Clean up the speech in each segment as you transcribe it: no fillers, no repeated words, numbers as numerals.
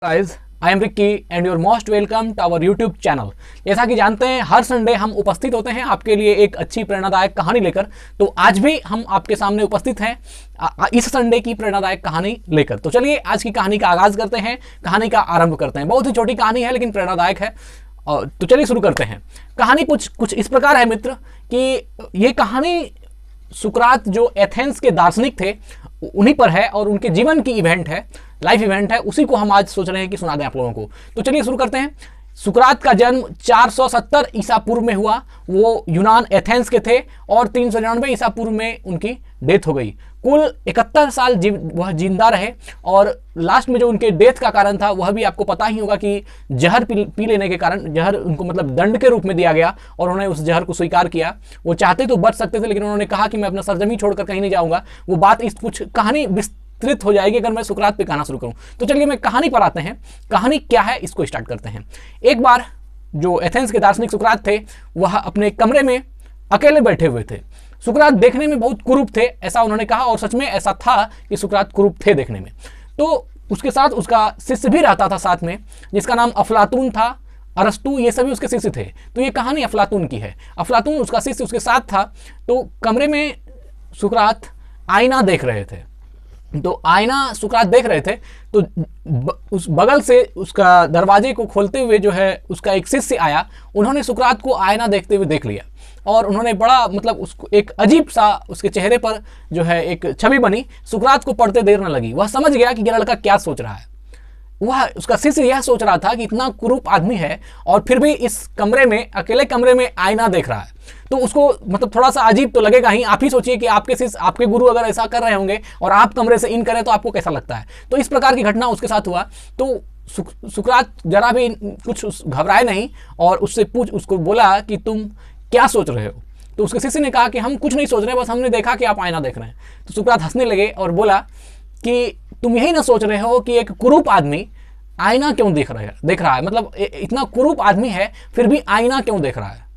Guys, I am Ricky and your most welcome to our YouTube channel. जैसा कि जानते हैं, हर संडे हम उपस्थित होते हैं आपके लिए एक अच्छी प्रेरणादायक कहानी लेकर। तो आज भी हम आपके सामने उपस्थित हैं इस संडे की प्रेरणादायक कहानी लेकर। तो चलिए आज की कहानी का आगाज करते हैं, कहानी का आरंभ करते हैं। बहुत ही छोटी कहानी है लेकिन प्रेरणादायक है। और तो चलिए शुरू करते हैं। कहानी कुछ इस प्रकार है मित्र कि ये कहानी सुकरात जो एथेंस के दार्शनिक थे उन्हीं पर है और उनके जीवन की इवेंट है, लाइफ इवेंट है, उसी को हम आज सोच रहे हैं कि सुना दें आप लोगों को। तो चलिए शुरू करते हैं। सुकरात का जन्म 470 ईसा पूर्व में हुआ। वो यूनान एथेंस के थे और 399 ईसा पूर्व में उनकी डेथ हो गई। कुल 71 साल वह जिंदा रहे और लास्ट में जो उनके डेथ का कारण था वह भी आपको पता ही होगा कि जहर पी लेने के कारण, जहर उनको मतलब दंड के रूप में दिया गया और उन्होंने उस जहर को स्वीकार किया। वो चाहते तो बच सकते थे लेकिन उन्होंने कहा कि मैं अपना सरजमी छोड़कर कहीं नहीं जाऊंगा। वो बात इस कुछ कहानी विस्तृत हो जाएगी अगर मैं सुकरात पे कहना शुरू करूं। तो चलिए मैं कहानी पर आते हैं। कहानी क्या है इसको स्टार्ट करते हैं। एक बार जो एथेंस के दार्शनिक सुकरात थे वह अपने कमरे में अकेले बैठे हुए थे। सुकरात देखने में बहुत कुरूप थे ऐसा उन्होंने कहा और सच में ऐसा था कि सुकरात कुरूप थे देखने में। तो उसके साथ उसका शिष्य भी रहता था साथ में, जिसका नाम अफलातून था, अरस्तु, ये सभी उसके शिष्य थे। तो ये कहानी अफलातून की है। अफलातून उसका शिष्य उसके साथ था। तो कमरे में सुकरात आईना देख रहे थे। तो आईना सुकरात देख रहे थे तो उस बगल से उसका दरवाजे को खोलते हुए जो है उसका एक शिष्य आया। उन्होंने सुकरात को आईना देखते हुए देख लिया और उन्होंने बड़ा मतलब उसको एक अजीब सा उसके चेहरे पर जो है एक छवि बनी। सुकरात को पढ़ते देर न लगी। वह समझ गया कि यह लड़का क्या सोच रहा है। वह उसका शिष्य यह सोच रहा था कि इतना कुरूप आदमी है और फिर भी इस कमरे में, अकेले कमरे में आईना देख रहा है। तो उसको मतलब थोड़ा सा अजीब तो लगेगा ही। आप ही सोचिए कि आपके शिष्य, आपके गुरु अगर ऐसा कर रहे होंगे और आप कमरे से इन करें तो आपको कैसा लगता है। तो इस प्रकार की घटना उसके साथ हुआ। तो सुकरात जरा भी कुछ घबराए नहीं और उसको बोला कि तुम क्या सोच रहे हो। तो उसके शिष्य ने कहा कि हम कुछ नहीं सोच रहे, बस हमने देखा कि आप आईना देख रहे हैं। तो सुकरात हंसने लगे और बोला कि तुम यही ना सोच रहे हो कि एक कुरूप आदमी आईना क्यों देख रहा है, मतलब इतना कुरूप आदमी है फिर भी आईना क्यों देख रहा है।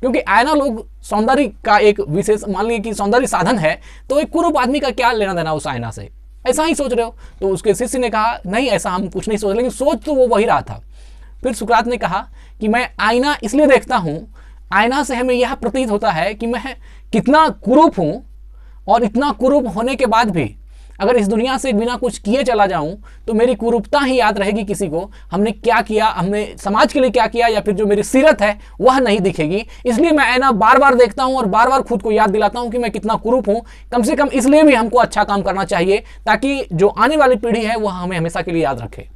क्योंकि आईना लोग सौंदर्य का एक विशेष, मान लीजिए कि सौंदर्य साधन है, तो एक कुरूप आदमी का क्या लेना देना उस आईना से, ऐसा ही सोच रहे हो। तो उसके शिष्य ने कहा नहीं, ऐसा हम कुछ नहीं सोच, लेकिन सोच तो वो वही रहा था। फिर सुकरात ने कहा कि मैं आईना इसलिए देखता हूँ, आईना से हमें यह प्रतीत होता है कि मैं कितना कुरूप हूँ और इतना कुरूप होने के बाद भी अगर इस दुनिया से बिना कुछ किए चला जाऊं तो मेरी कुरूपता ही याद रहेगी किसी को। हमने क्या किया, हमने समाज के लिए क्या किया, या फिर जो मेरी सीरत है वह नहीं दिखेगी। इसलिए मैं आईना बार बार देखता हूं और बार बार खुद को याद दिलाता हूं कि मैं कितना कुरूप हूं। कम से कम इसलिए भी हमको अच्छा काम करना चाहिए ताकि जो आने वाली पीढ़ी है वह हमें हमेशा के लिए याद रखे।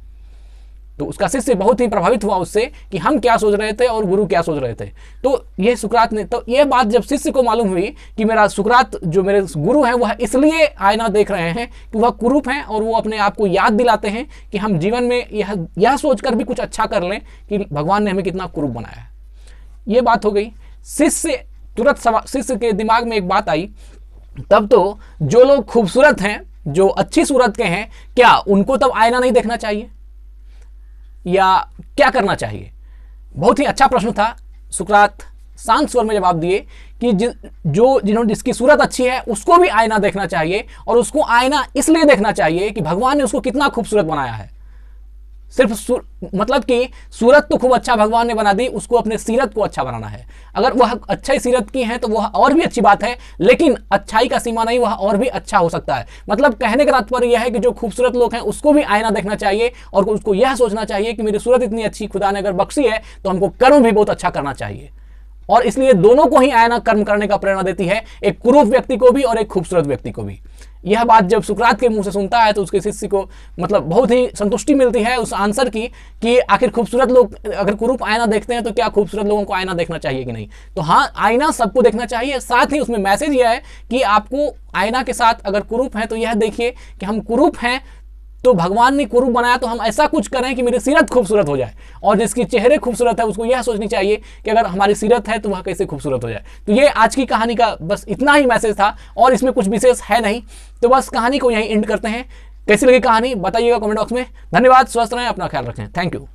तो उसका शिष्य बहुत ही प्रभावित हुआ उससे कि हम क्या सोच रहे थे और गुरु क्या सोच रहे थे। तो ये सुकरात ने, तो यह बात जब शिष्य को मालूम हुई कि मेरा सुकरात जो मेरे गुरु हैं वह इसलिए आईना देख रहे हैं कि वह कुरूप हैं और वो अपने आप को याद दिलाते हैं कि हम जीवन में यह सोचकर भी कुछ अच्छा कर लें कि भगवान ने हमें कितना कुरूप बनाया है। ये बात हो गई। शिष्य के दिमाग में एक बात आई, तब तो जो लोग खूबसूरत हैं, जो अच्छी सूरत के हैं, क्या उनको तब आईना नहीं देखना चाहिए या क्या करना चाहिए? बहुत ही अच्छा प्रश्न था। सुकरात शांत स्वर में जवाब दिए कि जिसकी सूरत अच्छी है उसको भी आईना देखना चाहिए और उसको आईना इसलिए देखना चाहिए कि भगवान ने उसको कितना खूबसूरत बनाया है। सिर्फ मतलब कि सूरत तो खूब अच्छा भगवान ने बना दी, उसको अपने सीरत को अच्छा बनाना है। अगर वह अच्छी सीरत की है तो वह और भी अच्छी बात है, लेकिन अच्छाई का सीमा नहीं, वह और भी अच्छा हो सकता है। मतलब कहने का तात्पर्य यह है कि जो खूबसूरत लोग हैं उसको भी आईना देखना चाहिए और उसको यह सोचना चाहिए कि मेरी सूरत इतनी अच्छी खुदा ने अगर बख्शी है तो हमको कर्म भी बहुत अच्छा करना चाहिए। और इसलिए दोनों को ही आईना कर्म करने का प्रेरणा देती है, एक कुरूप व्यक्ति को भी और एक खूबसूरत व्यक्ति को भी। यह बात जब सुकरात के मुंह से सुनता है तो उसके शिष्य को मतलब बहुत ही संतुष्टि मिलती है उस आंसर की कि आखिर खूबसूरत लोग अगर कुरूप आईना देखते हैं तो क्या खूबसूरत लोगों को आईना देखना चाहिए कि नहीं। तो हाँ, आईना सबको देखना चाहिए। साथ ही उसमें मैसेज यह है कि आपको आईना के साथ अगर कुरूप हैं तो यह देखिए कि हम कुरूप हैं तो भगवान ने कुरूप बनाया तो हम ऐसा कुछ करें कि मेरी सीरत खूबसूरत हो जाए। और जिसकी चेहरे खूबसूरत है उसको यह सोचनी चाहिए कि अगर हमारी सीरत है तो वह कैसे खूबसूरत हो जाए। तो ये आज की कहानी का बस इतना ही मैसेज था और इसमें कुछ विशेष है नहीं। तो बस कहानी को यहीं एंड करते हैं। कैसी लगी कहानी बताइएगा कमेंट बॉक्स में। धन्यवाद, स्वस्थ रहें, अपना ख्याल रखें। Thank you.